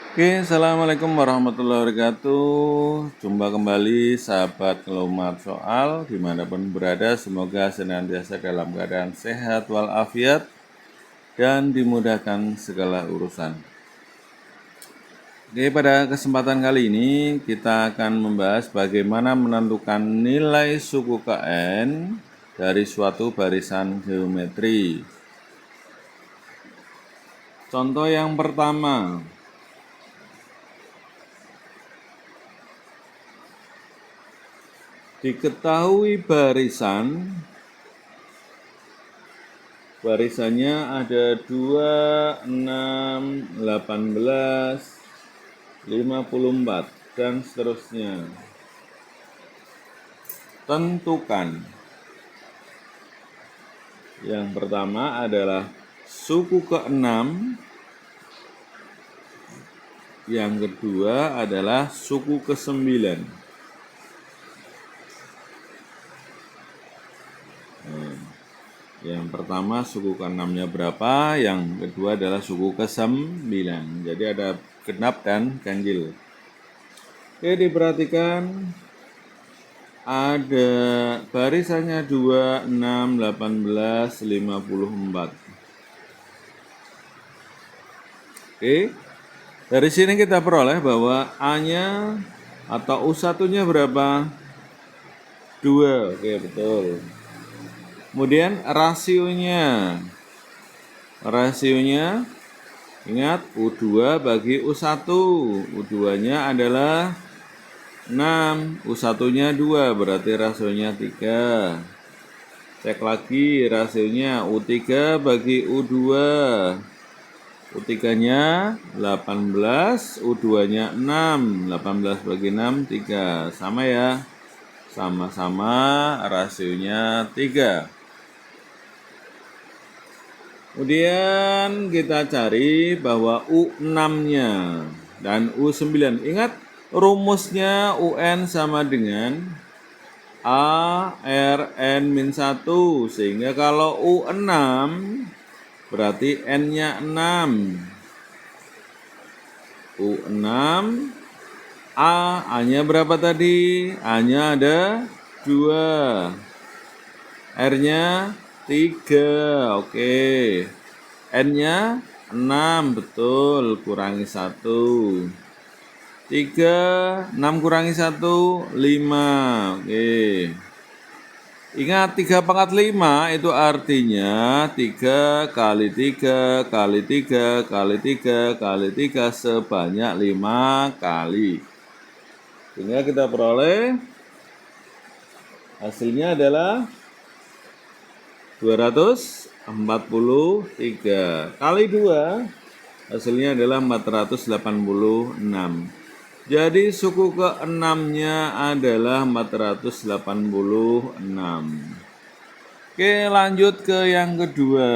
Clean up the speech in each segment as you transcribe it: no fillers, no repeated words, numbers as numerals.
Oke, Assalamualaikum warahmatullahi wabarakatuh. Jumpa kembali sahabat Ngelomat Soal dimanapun berada. Semoga senantiasa dalam keadaan sehat walafiat dan dimudahkan segala urusan. Oke, pada kesempatan kali ini kita akan membahas bagaimana menentukan nilai suku KN dari suatu barisan geometri. Contoh yang pertama, diketahui barisannya ada 2, 6, 18, 54 dan seterusnya. Tentukan. Yang pertama adalah suku ke-6, yang kedua adalah suku ke-9. Yang pertama suku ke-6-nya berapa, yang kedua adalah suku ke-9. Jadi ada genap dan ganjil. Oke, diperhatikan ada barisannya 2, 6, 18, 54. Oke, dari sini kita peroleh bahwa A-nya atau U1-nya berapa? 2, oke betul. Kemudian rasionya ingat U2 bagi U1. U2-nya adalah 6, U1-nya 2, berarti rasionya 3. Cek lagi rasionya U3 bagi U2. U3-nya 18, U2-nya 6. 18 bagi 6, 3. Sama ya? Sama-sama rasionya 3. Kemudian kita cari bahwa U6-nya dan U9. Ingat rumusnya UN sama dengan A R N min 1. Sehingga kalau U6 berarti N-nya 6. U6 A-nya berapa tadi? A-nya ada 2. R-nya 3. Oke. N-nya 6, betul. Kurangi 1. 3, 6 kurangi 1, 5. Oke. Ingat 3 pangkat 5 itu artinya 3 kali 3 kali 3 kali 3 kali 3 sebanyak 5 kali. Sehingga kita peroleh hasilnya adalah 243 kali 2 hasilnya adalah 486. Jadi suku ke-6-nya adalah 486. Oke, lanjut ke yang kedua.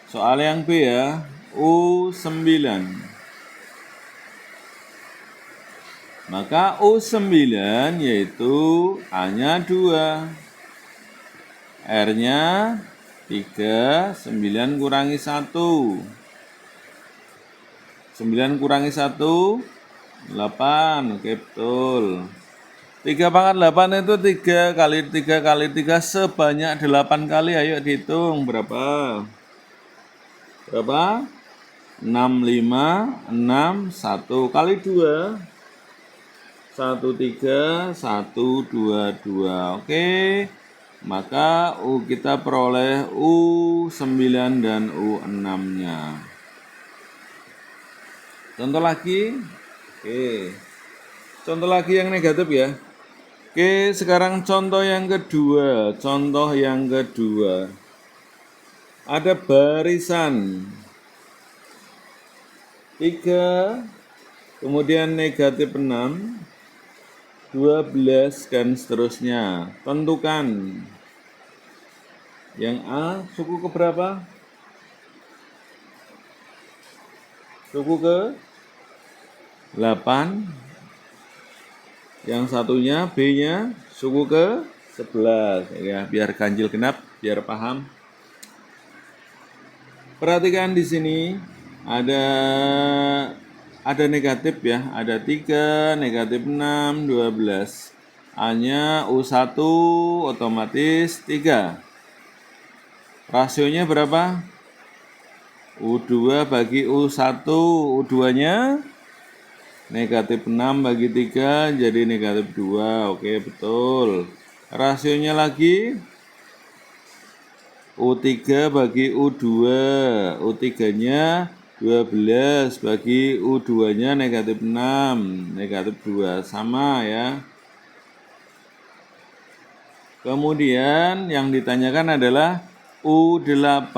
Soal yang B ya, U9. Maka U9 yaitu A-nya 2, R-nya 3, 9 kurangi 1. 9 kurangi 1, 8. Oke, betul. 3 pangkat 8 itu 3 kali 3 kali 3 sebanyak 8 kali. Ayo dihitung berapa? Berapa? 6, 5, 6, 1 kali 2. 1, 3, 1, 2, 2. Oke. Maka kita peroleh U9 dan U6-nya. Contoh lagi. Oke. Contoh lagi yang negatif ya. Oke, sekarang contoh yang kedua. Ada barisan 3, kemudian negatif 6, 12 dan seterusnya. Tentukan. Yang A suku ke berapa? Suku ke 8. Yang satunya B-nya suku ke 11. Ya, biar ganjil genap, biar paham. Perhatikan di sini ada negatif ya, ada 3, negatif 6, 12. A-nya U1 otomatis 3. Rasionya berapa? U2 bagi U1, U2-nya negatif 6 bagi 3 jadi negatif 2. Oke, betul. Rasionya lagi U3 bagi U2. U3-nya 12 bagi U2-nya negatif 6. Negatif 2. Sama ya. Kemudian yang ditanyakan adalah U8.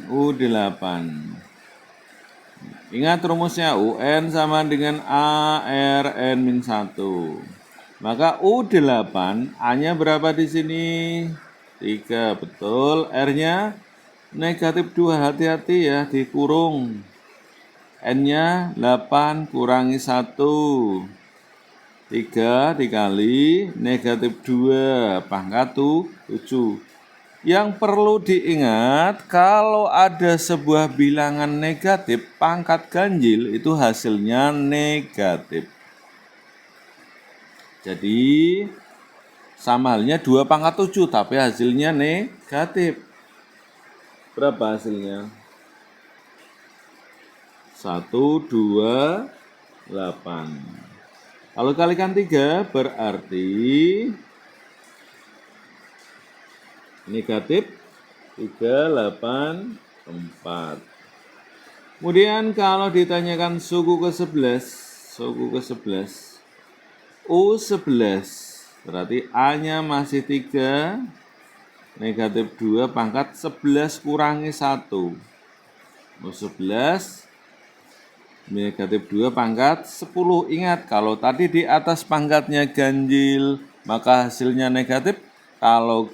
U8. Ingat rumusnya, UN sama dengan ARN-1. Maka U8, A-nya berapa di sini? 3, betul. R-nya negatif 2, hati-hati ya, dikurung. N-nya 8 kurangi 1. 3 dikali negatif 2, pangkat 7. Yang perlu diingat, kalau ada sebuah bilangan negatif, pangkat ganjil itu hasilnya negatif. Jadi, sama halnya 2 pangkat 7, tapi hasilnya negatif. Berapa hasilnya? 1, 2, 8. Kalau kalikan 3 berarti negatif 3, 8, 4. Kemudian kalau ditanyakan suku ke-11, U11, berarti A-nya masih 3, negatif 2, pangkat 11 kurangi 1. U11, negatif 2 pangkat 10. Ingat, kalau tadi di atas pangkatnya ganjil, maka hasilnya negatif. Kalau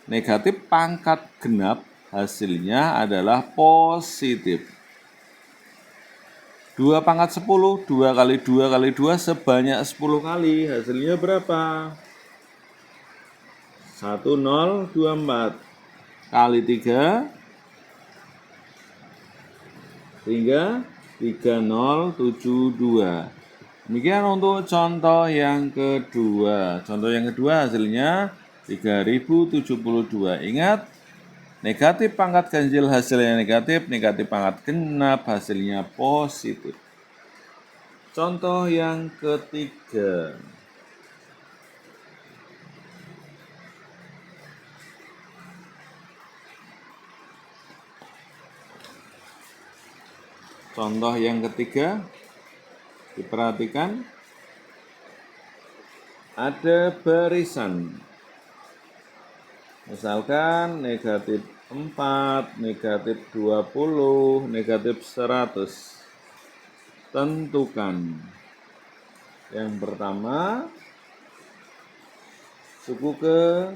negatif pangkat genap, hasilnya adalah positif. 2 pangkat 10, 2 kali 2 kali 2 sebanyak 10 kali. Hasilnya berapa? 1024 kali 3 hingga 3072. Demikian untuk contoh yang kedua. Contoh yang kedua hasilnya 3072. Ingat, negatif pangkat ganjil hasilnya negatif, negatif pangkat genap hasilnya positif. Contoh yang ketiga. Contoh yang ketiga, diperhatikan, ada barisan. Misalkan negatif 4, negatif 20, negatif 100. Tentukan. Yang pertama, suku ke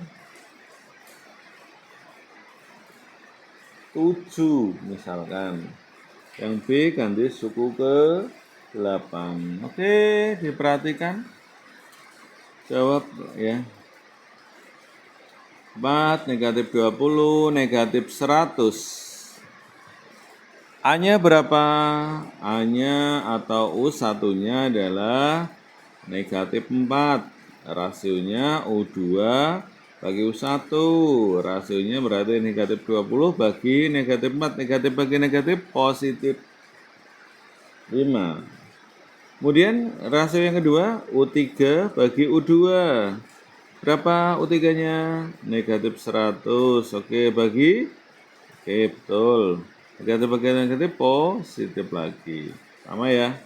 7 misalkan. Yang B ganti suku ke 8. Oke, diperhatikan. Jawab ya. 4, negatif 20, negatif 100. A-nya berapa? A-nya atau U1-nya adalah negatif 4. Rasionya U2 bagi U1. Rasionya berarti negatif 20 bagi negatif 4. Negatif bagi negatif positif 5. Kemudian rasio yang kedua, U3 bagi U2. Berapa U3-nya? Negatif 100. Oke, bagi? Oke, betul. Negatif bagi negatif positif lagi. Sama ya.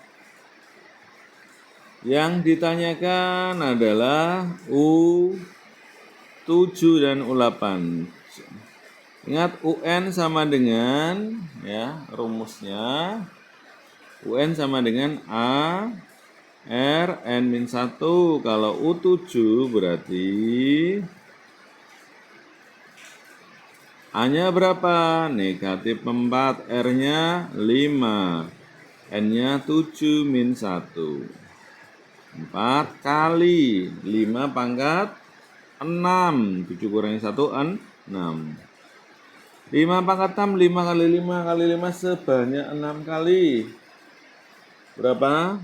Yang ditanyakan adalah U7 dan U8. Ingat, UN sama dengan, ya, rumusnya. UN sama dengan A R N-1. Kalau U7 berarti A-nya berapa? Negatif 4, R-nya 5, N-nya 7 min 1. 4 kali 5 pangkat 6. 7 kurangi 1, 6. 5 pangkat 6, 5 kali 5 kali 5 sebanyak 6 kali. Berapa?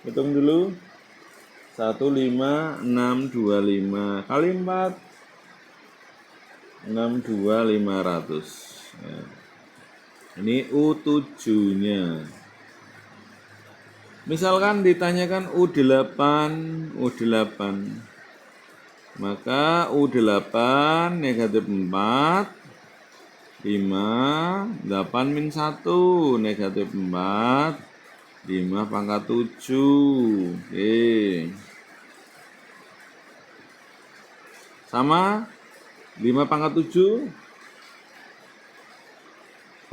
Hitung dulu. 15625 kali 4 62500. Ya. Ini U7-nya. Misalkan ditanyakan U8, maka U8 negatif 4, 5, 8 min 1, negatif 4, 5 pangkat 7. Oke. Sama 5 pangkat 7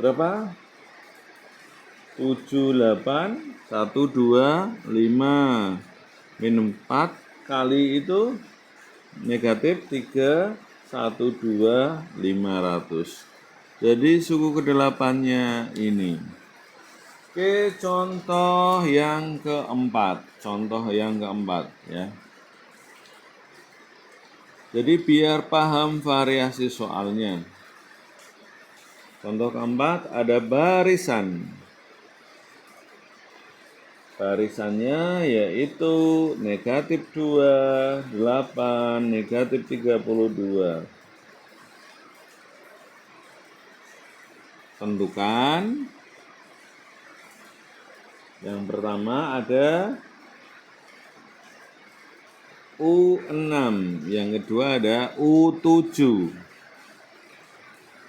berapa? 78, 1, 2, 5 min 4 kali itu negatif 3, 1, 2, 500. Jadi suku ke-8-nya ini. Oke, contoh yang keempat. Ya. Jadi biar paham variasi soalnya. Contoh keempat ada barisan. Barisannya yaitu negatif 2, 8, negatif 32. Tentukan. Yang pertama ada U6, yang kedua ada U7.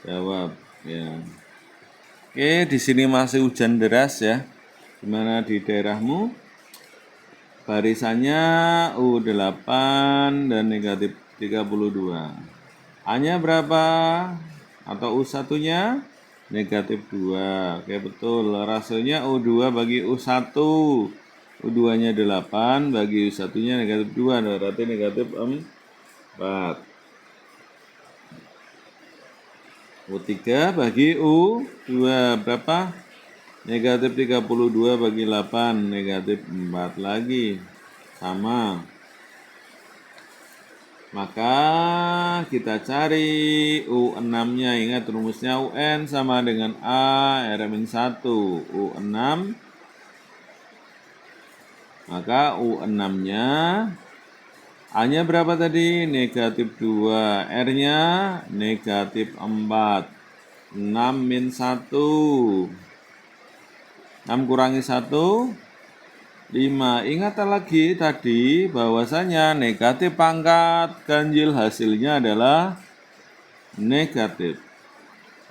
Jawab ya. Oke, di sini masih hujan deras ya. Gimana di daerahmu? Barisannya U8 dan negatif 32. A-nya berapa? Atau U1-nya? Negatif 2. Oke, betul. Rasionya U2 bagi U1. U2-nya 8, bagi U1-nya negatif 2. Berarti negatif 4. U3 bagi U2 berapa? Negatif 32 bagi 8, negatif 4 lagi. Sama. Maka kita cari U6-nya. Ingat rumusnya UN sama dengan A R-1. U6. Maka U6-nya A-nya berapa tadi? Negatif 2. R-nya negatif 4. 6 min 1. 6 kurangi 1, 5. Ingat lagi tadi bahwasanya negatif pangkat ganjil hasilnya adalah negatif.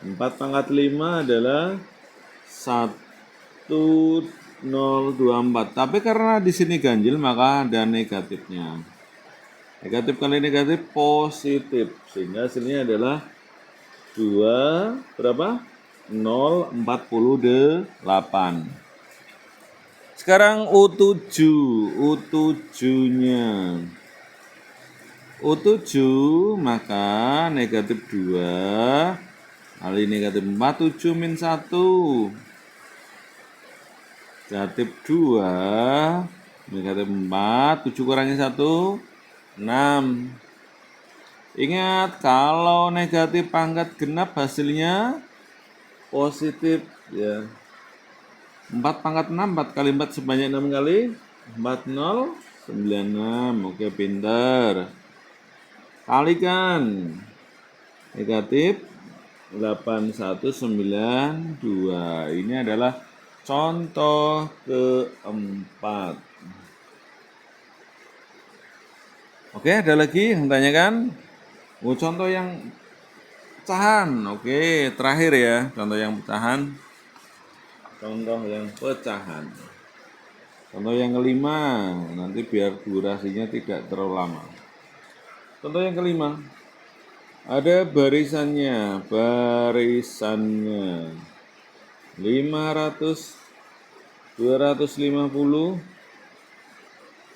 4 pangkat 5 adalah 1024. Tapi karena di sini ganjil maka ada negatifnya. Negatif kali negatif positif. Sehingga hasilnya adalah 2 berapa? 048. Sekarang U7-nya. U7 maka negatif 2 kali negatif 4, 7 min 1. Negatif 2, negatif 4, 7 kurangi 1, 6. Ingat kalau negatif pangkat genap hasilnya positif ya. 4 pangkat 6, 4 kali 4 sebanyak 6 kali 4, 0, 96. Oke, pintar. Kalikan negatif 8192. Ini adalah contoh keempat. Oke, ada lagi yang tanyakan? Contoh yang pecahan. Oke, terakhir ya, contoh yang pecahan. Contoh yang pecahan. Contoh yang kelima, nanti biar durasinya tidak terlalu lama. Contoh yang kelima, ada barisannya 500, 250,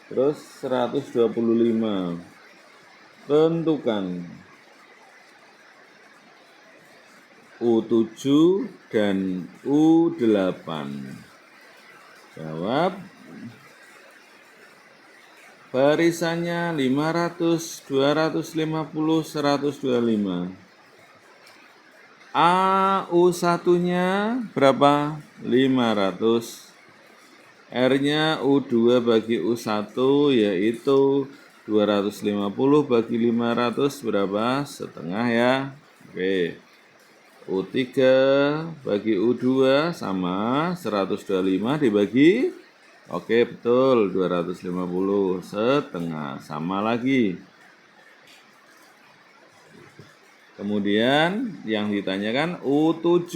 terus 125. Tentukan U7 dan U8. Jawab. Barisannya 500, 250, 125. A U1-nya berapa? 500. R-nya U2 bagi U1 yaitu 250 bagi 500 berapa? Setengah ya. Oke. U3 bagi U2 sama 125 dibagi. Oke, betul. 250 setengah. Sama lagi. Kemudian yang ditanyakan U7.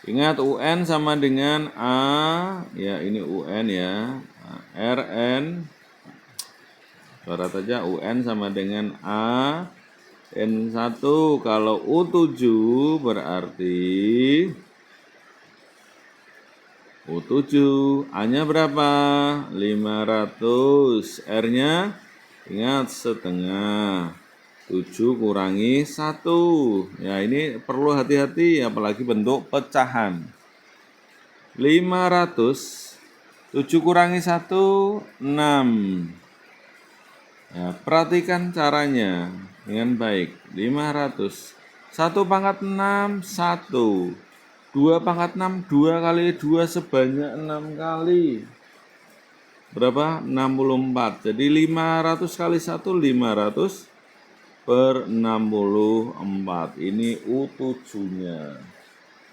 Ingat UN sama dengan A, ya ini UN ya. RN, suara saja UN sama dengan A. N1 kalau U7 berarti U7 A-nya berapa? 500. R-nya ingat setengah. 7 kurangi 1. Ya, ini perlu hati-hati apalagi bentuk pecahan. 500. 7 kurangi 1, 6. Ya, perhatikan caranya dengan baik. 500. 1 pangkat 6, 1. 2 pangkat 6, 2 kali 2 sebanyak 6 kali. Berapa? 64. Jadi 500 kali 1, 500 per 64. Ini U7-nya.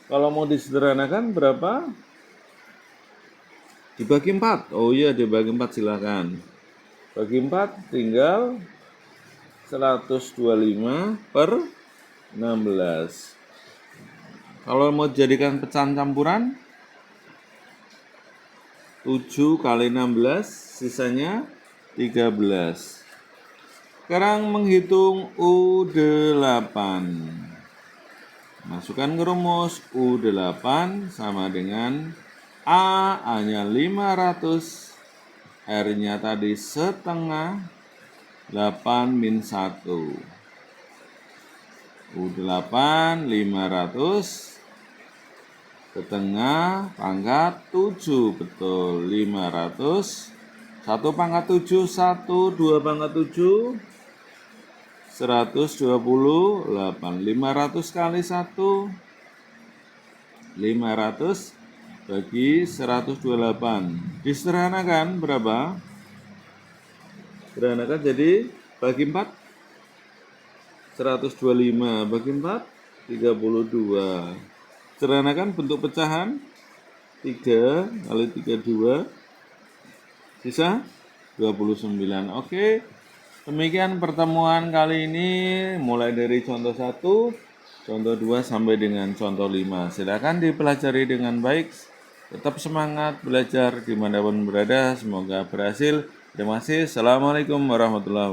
Kalau mau disederhanakan berapa? Dibagi 4. Oh iya, dibagi 4 silakan. Bagi 4 tinggal 125 per 16. Kalau mau jadikan pecahan campuran 7 kali 16 sisanya 13. Sekarang menghitung U8. Masukkan ke rumus U8 sama dengan A-nya 500, R-nya tadi setengah, 8 min 1. U8 500 setengah pangkat 7, betul 500. 1 pangkat 7, 1, 2 pangkat 7, 128. 500 kali 1, 500 bagi 128. Disederhanakan berapa? Sederhanakan jadi bagi 4, 125 bagi 4, 32. Sederhanakan bentuk pecahan 3 kali 32 sisa 29. Oke. Demikian pertemuan kali ini mulai dari contoh 1, contoh 2 sampai dengan contoh 5. Silakan dipelajari dengan baik. Tetap semangat belajar dimanapun berada. Semoga berhasil. Terima kasih. Assalamualaikum warahmatullahi wabarakatuh.